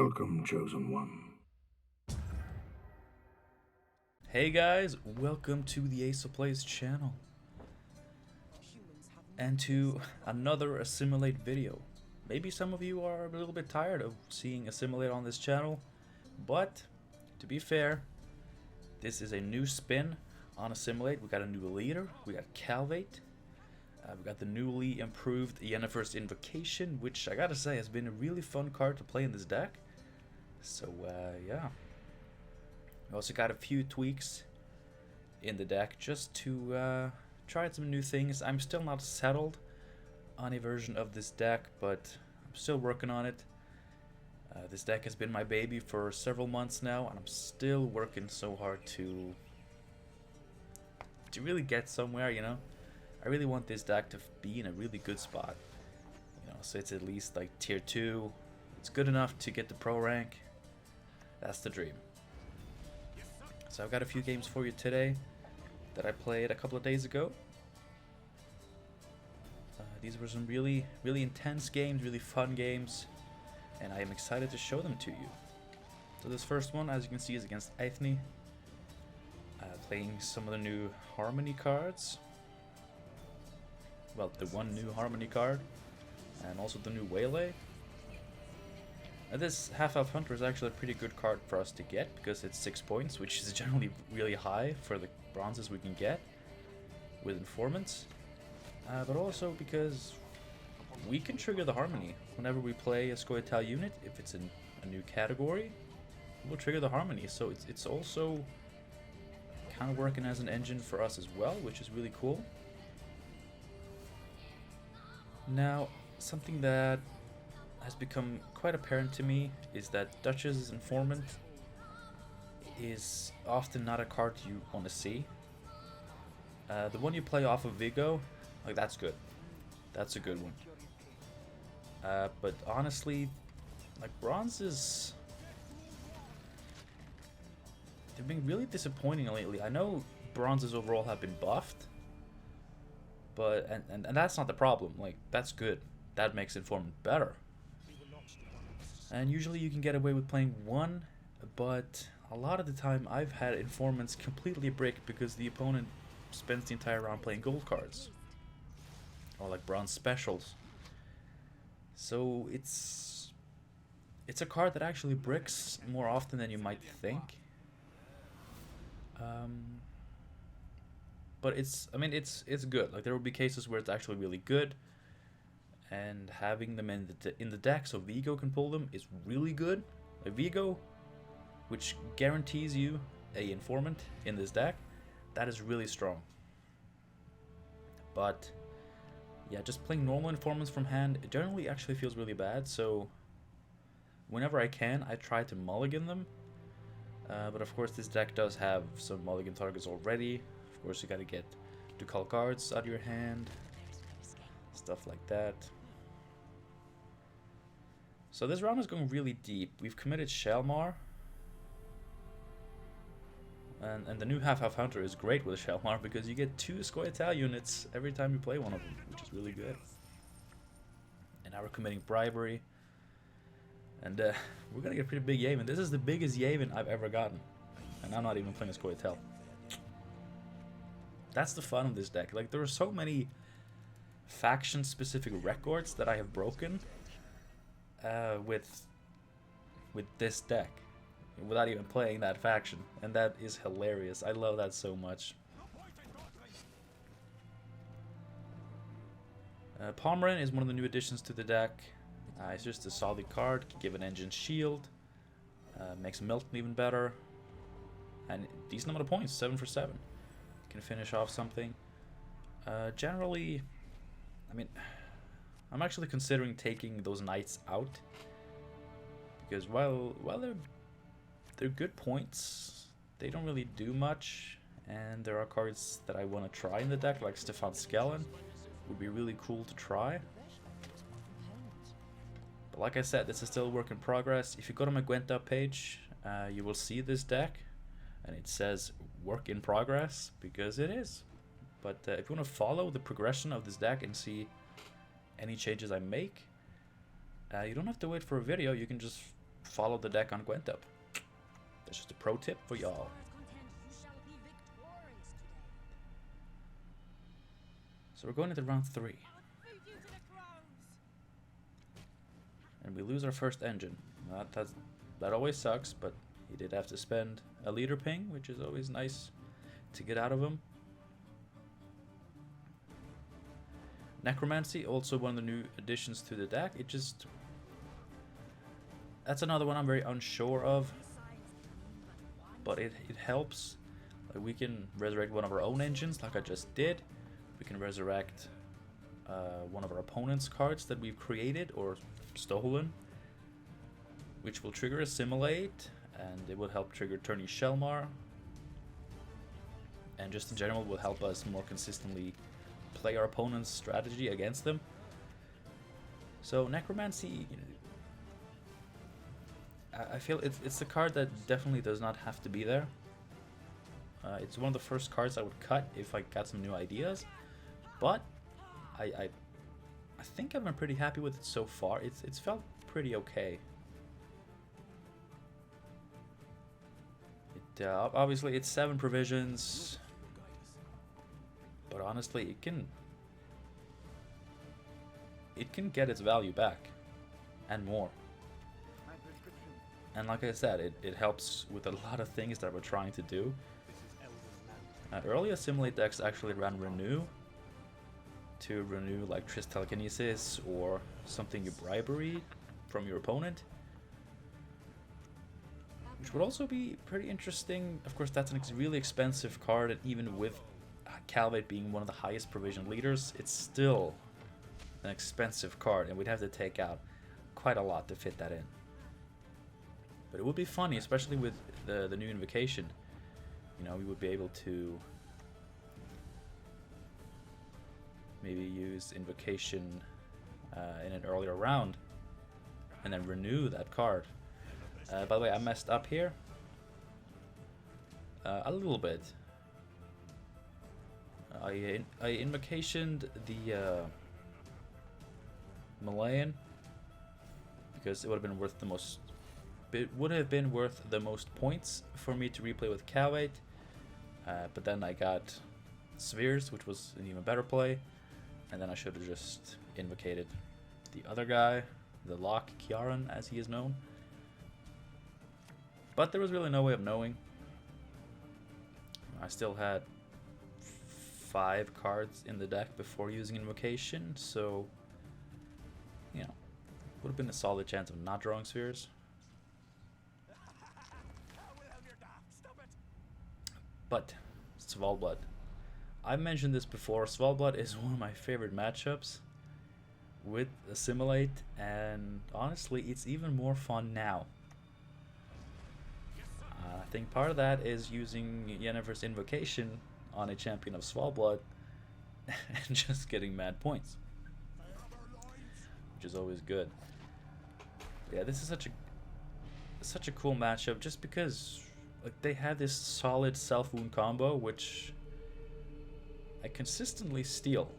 Welcome, Chosen One. Hey guys, welcome to the Assimilate channel and to another Assimilate video. Maybe some of you are a little bit tired of seeing Assimilate on this channel, but to be fair, this is a new spin on Assimilate. We got a new leader, we got Calveit, we got the newly improved Yennefer's Invocation, which I gotta say has been a really fun card to play in this deck. So yeah. We also got a few tweaks in the deck just to try some new things. I'm still not settled on a version of this deck, but I'm still working on it. This deck has been my baby for several months now, and I'm still working so hard to really get somewhere, you know. I really want this deck to be in a really good spot, you know, so it's at least like tier 2. It's good enough to get the pro rank. That's the dream. So I've got a few games for you today that I played a couple of days ago. These were some really intense games, really fun games, and I am excited to show them to you. So this first one, as you can see, is against Eithne. Playing some of the new Harmony cards. Well, the one new Harmony card, and also the new Waylay. This Half-Elf Hunter is actually a pretty good card for us to get because it's 6 points, which is generally really high for the bronzes we can get with informants. But also because we can trigger the Harmony whenever we play a Scoia'tael unit. If it's in a new category, we'll trigger the Harmony. So it's also kind of working as an engine for us as well, which is really cool. Now, something that has become quite apparent to me is that Duchess's Informant is often not a card you want to see. The one you play off of Vigo, like, that's good. That's a good one. But honestly, like, bronzes, they've been really disappointing lately. I know bronzes overall have been buffed, but and that's not the problem. Like, that's good. That makes Informant better. And usually you can get away with playing one, but a lot of the time I've had Informants completely break because the opponent spends the entire round playing gold cards. Or like bronze specials. So it's a card that actually bricks more often than you might think. But it's good. Like, there will be cases where it's actually really good, and having them in the deck so Vigo can pull them is really good. Like, Vigo, which guarantees you a Informant in this deck, that is really strong. But yeah, just playing normal Informants from hand, it generally actually feels really bad. So whenever I can, I try to mulligan them. But of course this deck does have some mulligan targets already. Of course you gotta get Ducal cards out of your hand, stuff like that. So this round is going really deep. We've committed Shelmar. And the new Half-Elf Hunter is great with Shelmar because you get 2 Scoia'tael units every time you play one of them, which is really good. And now we're committing Bribery. And we're going to get a pretty big Yaven. This is the biggest Yaven I've ever gotten. And I'm not even playing a Scoia'tael. That's the fun of this deck. Like, there are so many faction-specific records that I have broken with this deck without even playing that faction, and that is hilarious. I love that so much. Pomeran is one of the new additions to the deck. It's just a solid card, can give an engine shield, makes Milton even better, and decent amount of points, 7 for 7. Can finish off something. Generally, I mean, I'm actually considering taking those knights out because while they're good points, they don't really do much, and there are cards that I want to try in the deck, like Stefan Skellen would be really cool to try. But like I said, this is still a work in progress. If you go to my Gwent page, you will see this deck, and it says work in progress because it is. But if you want to follow the progression of this deck and see any changes I make, you don't have to wait for a video. You can just follow the deck on Gwent up. That's just a pro tip for y'all. So we're going into round 3. And we lose our first engine. That always sucks, but he did have to spend a leader ping, which is always nice to get out of him. Necromancy, also one of the new additions to the deck. That's another one I'm very unsure of, but it helps. Like, we can resurrect one of our own engines, like I just did. We can resurrect one of our opponent's cards that we've created or stolen, which will trigger Assimilate, and it will help trigger Tourney Shelmar, and just in general will help us more consistently play our opponent's strategy against them. So Necromancy, I feel it's a card that definitely does not have to be there. It's one of the first cards I would cut if I got some new ideas, but I think I've been pretty happy with it so far. It's felt pretty okay. Obviously it's 7 provisions, but honestly it can get its value back and more. And like I said, it helps with a lot of things that we're trying to do. Early Assimilate decks actually ran Renew to renew like Triss Telekinesis or something you bribery from your opponent, which would also be pretty interesting. Of course, that's a really expensive card, and even with Calveit being one of the highest provision leaders, it's still an expensive card, and we'd have to take out quite a lot to fit that in. But it would be funny, especially with the new Invocation. You know, we would be able to maybe use Invocation in an earlier round and then renew that card. By the way, I messed up here a little bit. I Invocationed the Malayan because it would have been worth the most. It would have been worth the most points for me to replay with Calveit, but then I got Spheres, which was an even better play, and then I should have just invocated the other guy, the Lock Kiaran as he is known. But there was really no way of knowing. I still had 5 cards in the deck before using Invocation, so you know, would have been a solid chance of not drawing Spheres. But Svalbard, I mentioned this before. Svalbard is one of my favorite matchups with Assimilate, and honestly, it's even more fun now. I think part of that is using Yennefer's Invocation on a champion of Svalbard and just getting mad points, which is always good. Yeah, this is such a cool matchup just because like they have this solid self-wound combo, which I consistently steal,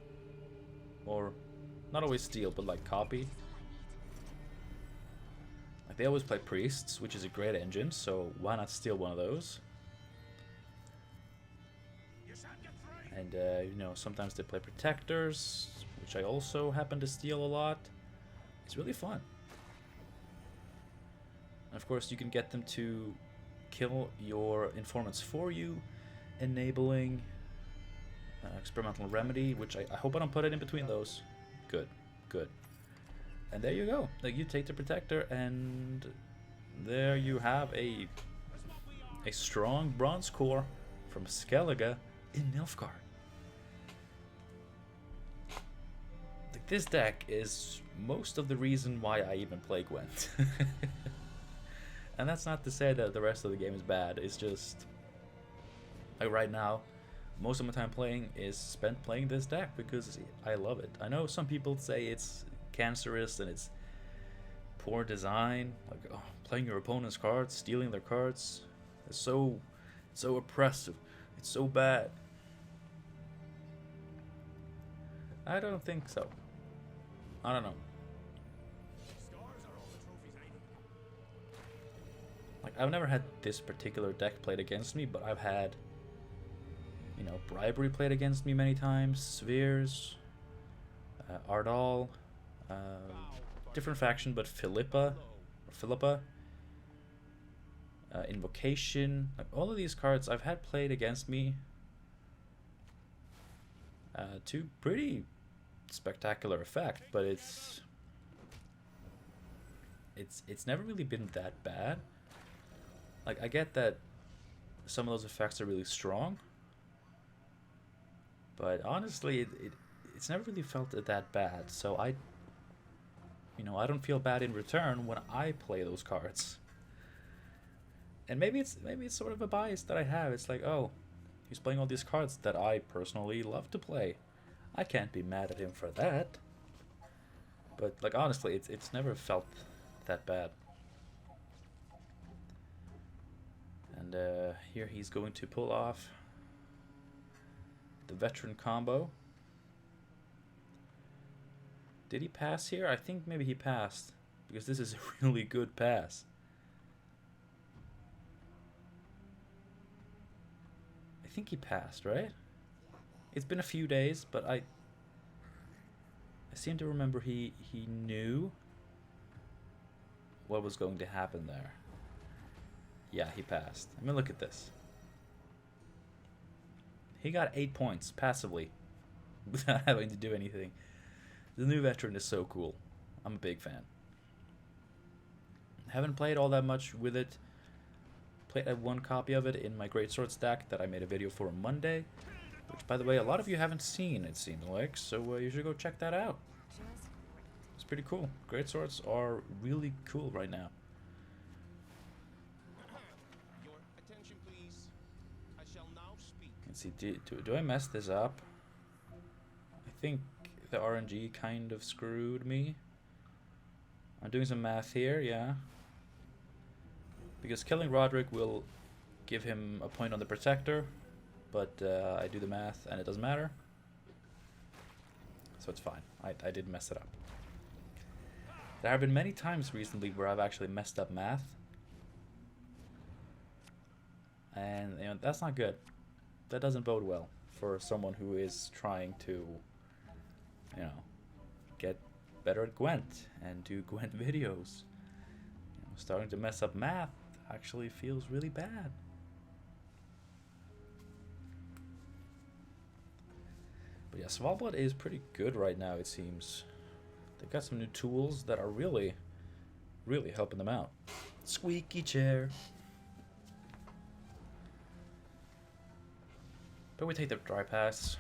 or not always steal, but like copy. Like they always play priests, which is a great engine, so why not steal one of those? And you know, sometimes they play protectors, which I also happen to steal a lot. It's really fun. And of course, you can get them to kill your informants for you, enabling experimental remedy, which I hope I don't put it in between those. Good, good. And there you go. Like, you take the protector, and there you have a strong bronze core from Skellige in Nilfgaard. Like, this deck is most of the reason why I even play Gwent. And that's not to say that the rest of the game is bad. It's just like right now, most of my time playing is spent playing this deck because I love it. I know some people say it's cancerous and it's poor design, like playing your opponent's cards, stealing their cards. It's so oppressive. It's so bad. I don't think so. I don't know. Like, I've never had this particular deck played against me, but I've had, you know, Bribery played against me many times, Spheres, Ardal, different faction, but Philippa, Invocation, like all of these cards I've had played against me to pretty spectacular effect, but it's never really been that bad. Like, I get that some of those effects are really strong, but honestly, it's never really felt that bad. So I don't feel bad in return when I play those cards. And maybe it's sort of a bias that I have. It's like, oh, he's playing all these cards that I personally love to play. I can't be mad at him for that. But like, honestly, it's never felt that bad. And here he's going to pull off the veteran combo. Did he pass here? I think maybe he passed, because this is a really good pass. I think he passed, right? It's been a few days, but I seem to remember he knew what was going to happen there. Yeah, he passed. I mean, look at this. He got 8 points passively without having to do anything. The new veteran is so cool. I'm a big fan. Haven't played all that much with it. Played one copy of it in my Greatsword stack that I made a video for on Monday, which, by the way, a lot of you haven't seen, it seems like, so you should go check that out. It's pretty cool. Greatswords are really cool right now. Your attention, please. I shall now speak. Let's see, do I mess this up? I think the RNG kind of screwed me. I'm doing some math here, yeah. Because killing Roderick will give him a point on the Protector, but I do the math and it doesn't matter. So it's fine. I did mess it up. There have been many times recently where I've actually messed up math. And you know, that's not good. That doesn't bode well for someone who is trying to, you know, get better at Gwent and do Gwent videos. You know, starting to mess up math actually feels really bad. But yeah, Svalbard is pretty good right now, it seems. They've got some new tools that are really, really helping them out. Squeaky chair. But we take the dry pass.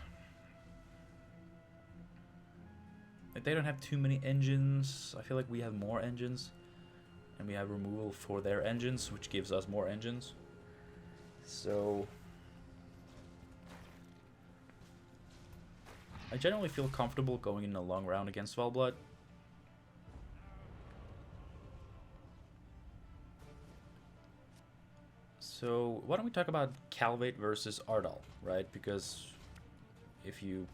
Like, they don't have too many engines. I feel like we have more engines. And we have removal for their engines, which gives us more engines. So I generally feel comfortable going in a long round against Svalbard. So why don't we talk about Calveit versus Ardal, right? Because if you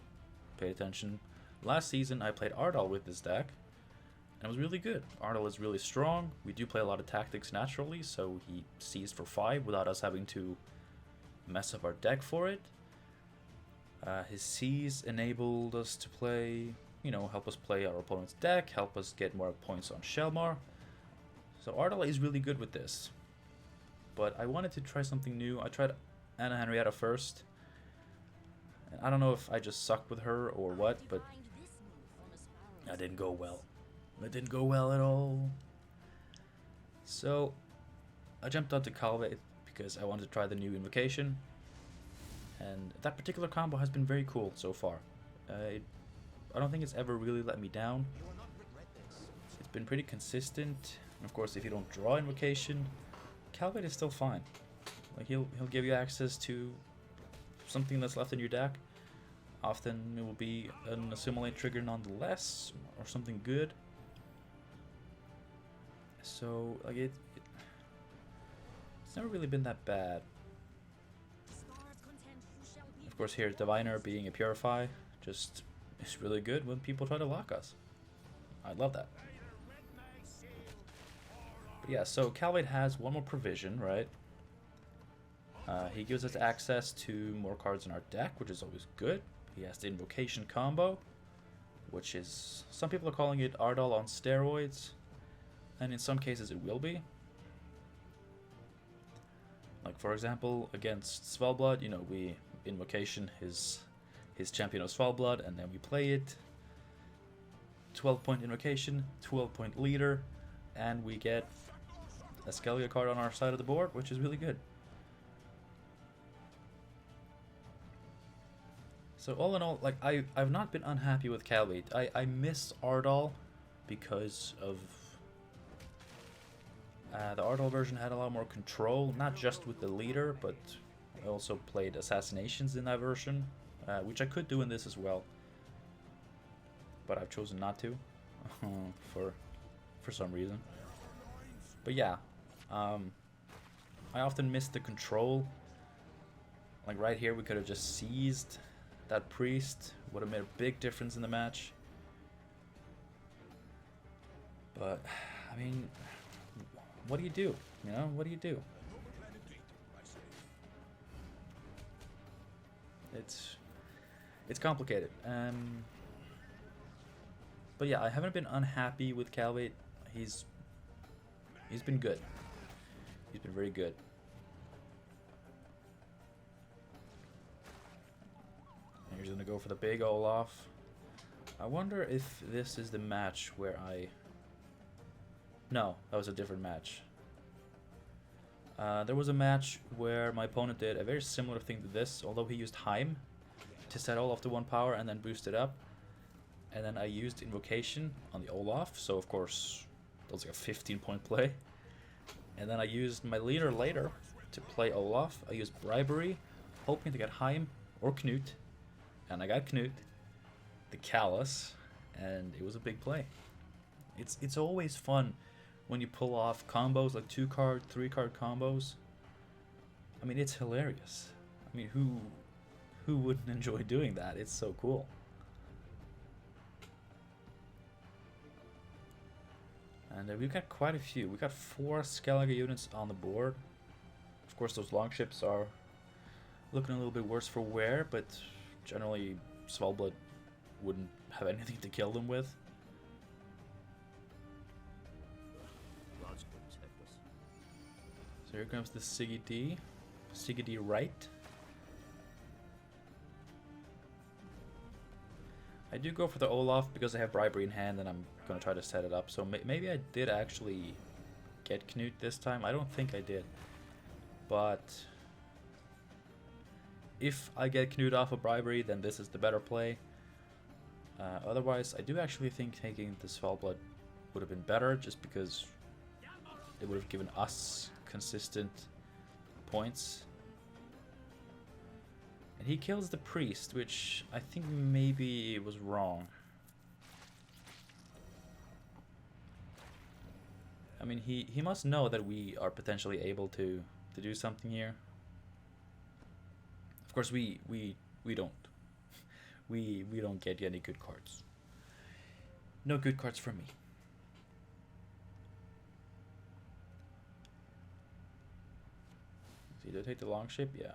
pay attention, last season I played Ardal with this deck, and it was really good. Ardal is really strong. We do play a lot of tactics naturally, so he seized for 5 without us having to mess up our deck for it. His Seize enabled us to play, you know, help us play our opponent's deck, help us get more points on Shelmar. So Ardal is really good with this. But I wanted to try something new. I tried Anna Henrietta first. And I don't know if I just suck with her or what, but that didn't go well. It didn't go well at all. So I jumped onto Calveit because I wanted to try the new Invocation. And that particular combo has been very cool so far. I don't think it's ever really let me down. It's been pretty consistent. And of course, if you don't draw Invocation, Calveit is still fine. Like, he'll give you access to something that's left in your deck. Often it will be an Assimilate trigger nonetheless, or something good. So like it's never really been that bad. Of course, here Diviner being a Purify just is really good when people try to lock us. I love that. But yeah, so Calveit has one more provision, right? He gives us access to more cards in our deck, which is always good. He has the invocation combo, which is, some people are calling it Ardal on steroids, and in some cases it will be. Like for example, against Svalbard, you know, we invocation his champion of Svalbard, and then we play it. 12-point invocation, 12-point leader, and we get a Skellige card on our side of the board, which is really good. So all in all, like I've not been unhappy with Calveit. I miss Ardal because of the Ardal version had a lot more control, not just with the leader, but I also played assassinations in that version, which I could do in this as well, but I've chosen not to for some reason. But yeah, I often miss the control. Like right here, we could have just seized that priest, would have made a big difference in the match. But I mean, what do you do? You know, what do you do? It's complicated. But yeah, I haven't been unhappy with Calveit. He's been good. He's been very good. And he's gonna go for the big Olaf. I wonder if this is the match where I... No, that was a different match. There was a match where my opponent did a very similar thing to this, although he used Heim to set Olaf to 1 power and then boost it up. And then I used Invocation on the Olaf, so of course that was like a 15-point play. And then I used my leader later to play Olaf. I used Bribery, hoping to get Heim or Knut. And I got Knut, the Callus, and it was a big play. It's always fun when you pull off combos, like 2-card, 3-card combos. I mean, it's hilarious. I mean, who wouldn't enjoy doing that? It's so cool. And we've got quite a few. We got 4 Skellige units on the board. Of course, those longships are looking a little bit worse for wear, but generally Svalbard wouldn't have anything to kill them with. So here comes the Siggy D right. I do go for the Olaf because I have Bribery in hand and I'm going to try to set it up. So maybe I did actually get Knut this time. I don't think I did. But if I get Knut off of Bribery, then this is the better play. Otherwise, I do actually think taking the Svalbard would have been better, just because it would have given us consistent points. And he kills the priest, which I think maybe was wrong. I mean, he must know that we are potentially able to do something here. Of course, we don't. We don't get any good cards. No good cards from me. So do I take the long ship? Yeah.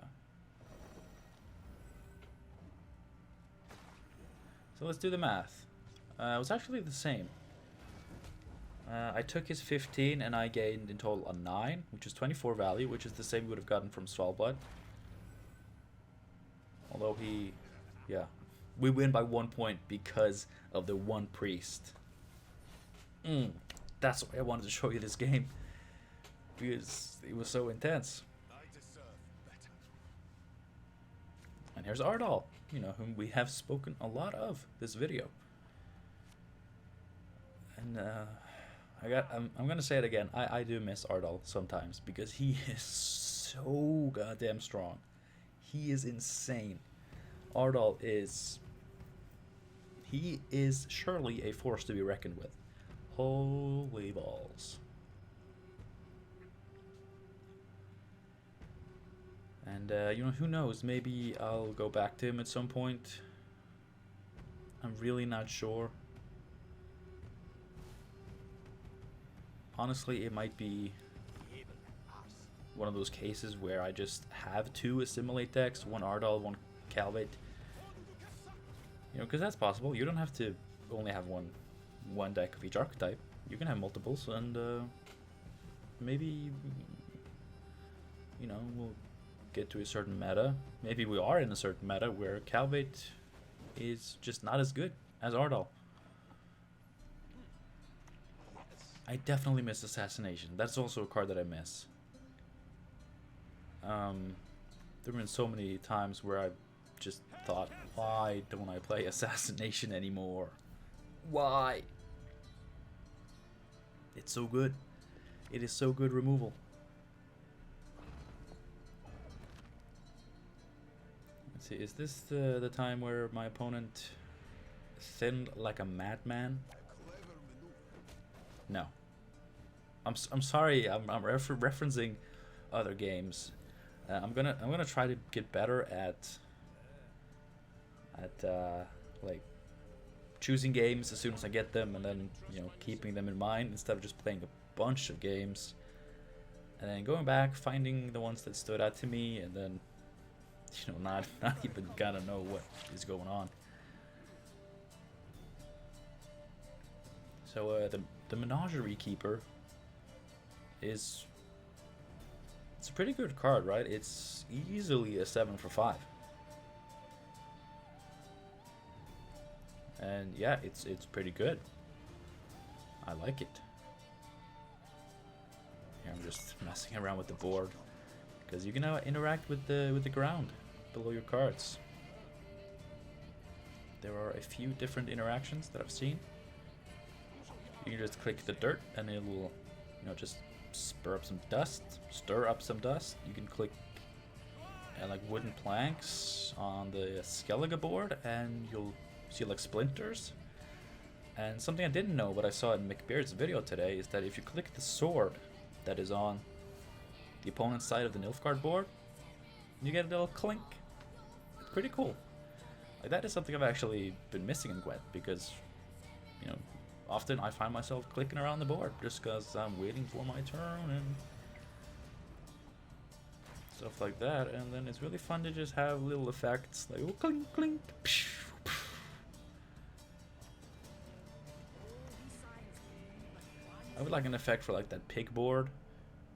So let's do the math. It was actually the same. I took his 15 and I gained in total a 9, which is 24 value, which is the same we would have gotten from Svalbard. Although we win by 1 point because of the 1 priest. That's why I wanted to show you this game, because it was so intense. And here's Ardal, you know, whom we have spoken a lot of this video. And I'm gonna say it again. I do miss Ardal sometimes, because he is so goddamn strong. He is insane. Ardal is... he is surely a force to be reckoned with. Holy balls. And, you know, who knows? Maybe I'll go back to him at some point. I'm really not sure. honestly, it might be one of those cases where I just have 2 Assimilate decks, one Ardal, one Calveit. You know, because that's possible. You don't have to only have one deck of each archetype. You can have multiples, and maybe, you know, we'll get to a certain meta. Maybe we are in a certain meta where Calveit is just not as good as Ardal. I definitely miss Assassination. That's also a card that I miss. There have been so many times where I've just thought, why don't I play Assassination anymore? Why? It's so good. It is so good removal. Let's see, is this the time where my opponent thinned like a madman? No. I'm sorry. I'm referencing other games. I'm gonna try to get better at like choosing games as soon as I get them, and then, you know, keeping them in mind instead of just playing a bunch of games and then going back, finding the ones that stood out to me, and then, you know, not even gonna know what is going on. So the Menagerie Keeper it's a pretty good card, right? It's easily a 7 for 5. And yeah, it's pretty good. I like it. Here I'm just messing around with the board because you can now interact with the ground below your cards. There are a few different interactions that I've seen. You can just click the dirt and it will, you know, just stir up some dust. You can click like wooden planks on the Skellige board and you'll see like splinters. And something I didn't know, but I saw in McBeard's video today, is that if you click the sword that is on the opponent's side of the Nilfgaard board, you get a little clink. It's pretty cool. Like, that is something I've actually been missing in Gwent, because, you know, often I find myself clicking around the board just because I'm waiting for my turn and stuff like that. And then it's really fun to just have little effects like, oh, clink, clink, psh. I would like an effect for like that pig board.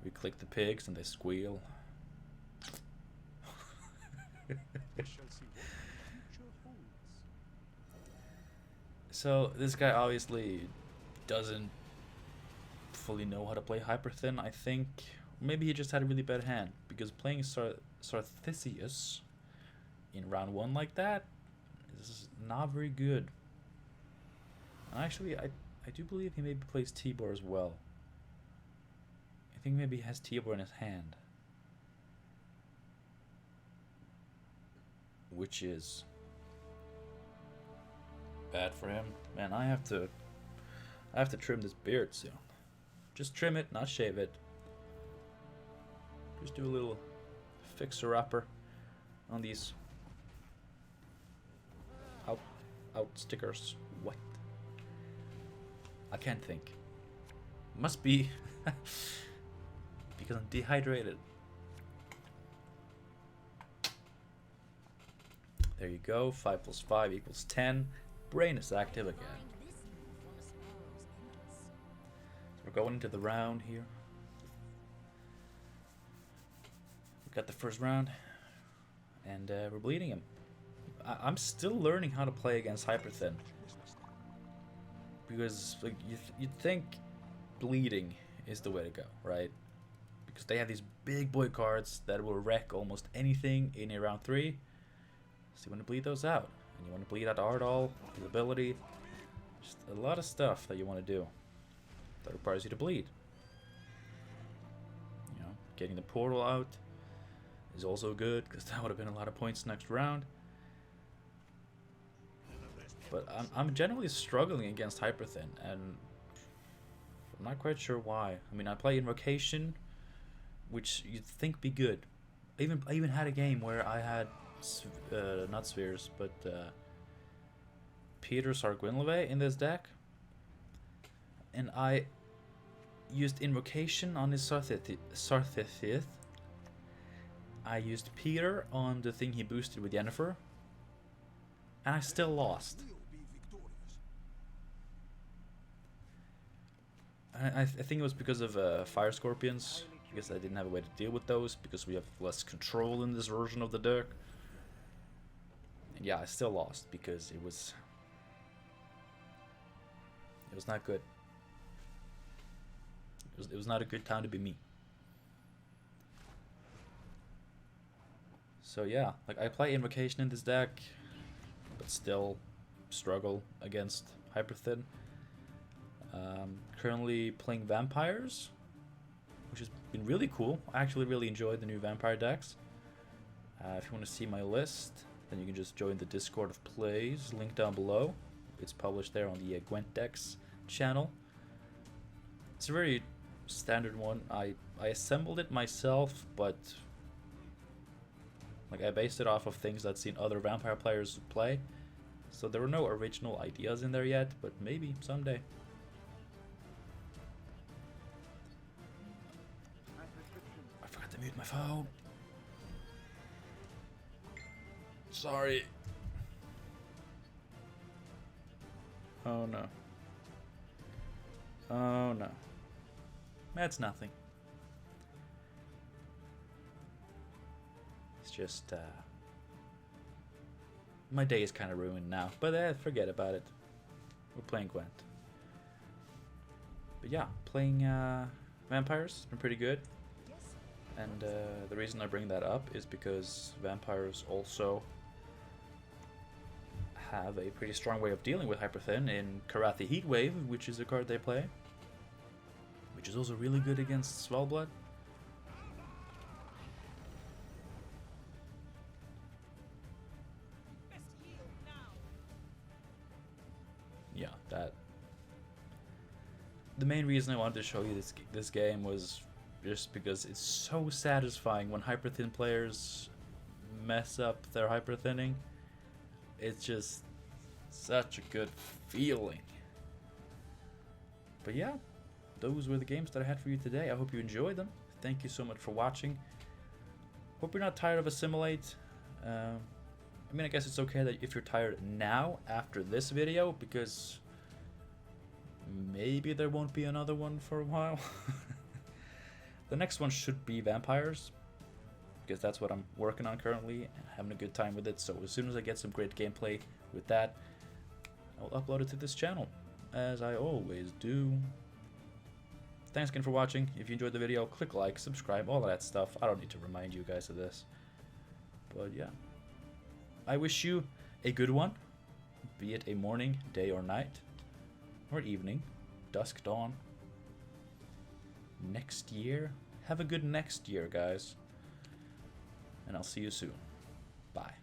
We click the pigs and they squeal. So this guy obviously doesn't fully know how to play Hyperthin, I think. Maybe he just had a really bad hand, because playing Sarthisius in round 1 like that is not very good. And actually, I do believe he maybe plays Tibor as well. I think maybe he has Tibor in his hand, which is bad for him. Man, I have to trim this beard soon. Just trim it, not shave it. Just do a little fixer-upper on these out stickers. What? I can't think. Must be because I'm dehydrated. There you go. 5 + 5 = 10. Brain is active again. So we're going into the round here. We got the first round, and we're bleeding him. I'm still learning how to play against Hyperthin, because like you'd think bleeding is the way to go, right? Because they have these big boy cards that will wreck almost anything in a round 3. So you want to bleed those out, and you want to bleed out Ardal, his ability, just a lot of stuff that you want to do that requires you to bleed. You know, getting the portal out is also good, because that would have been a lot of points next round. But I'm generally struggling against Hyperthin, and I'm not quite sure why. I mean, I play Invocation, which you'd think be good. I even had a game where I had not spheres, but Peter Sargwynleve in this deck, and I used Invocation on his Sarthethith. I used Peter on the thing he boosted with Yennefer. And I still lost. I think it was because of Fire Scorpions. Because I didn't have a way to deal with those. Because we have less control in this version of the deck. And yeah, I still lost because it was not good. It was not a good time to be me. So yeah, like I play Invocation in this deck, but still struggle against Hyperthin. Currently playing Vampires, which has been really cool. I actually really enjoyed the new Vampire decks. If you want to see my list, then you can just join the Discord of Plays, link down below. It's published there on the Gwent Decks channel. It's a very standard one. I assembled it myself, but like I based it off of things I'd seen other Vampire players play. So there were no original ideas in there yet, but maybe someday. I forgot to mute my phone. Sorry. Oh no. Oh no. That's nothing. It's just, my day is kind of ruined now, but forget about it. We're playing Gwent. But yeah, playing Vampires has been pretty good. And the reason I bring that up is because Vampires also have a pretty strong way of dealing with Hyperthin in Karathi Heatwave, which is a card they play. Which is also really good against Svalblood. Yeah, that. The main reason I wanted to show you this game was just because it's so satisfying when Hyperthin players mess up their Hyperthinning. It's just such a good feeling. But yeah, those were the games that I had for you today. I hope you enjoyed them. Thank you so much for watching. Hope you're not tired of Assimilate. I mean, I guess it's okay that if you're tired now after this video, because maybe there won't be another one for a while. The next one should be Vampires, because that's what I'm working on currently and having a good time with it. So as soon as I get some great gameplay with that, I'll upload it to this channel, as I always do. Thanks again for watching. If you enjoyed the video, click like, subscribe, all of that stuff. I don't need to remind you guys of this. But yeah, I wish you a good one, be it a morning, day or night, or evening, dusk, dawn, next year. Have a good next year, guys. And I'll see you soon. Bye.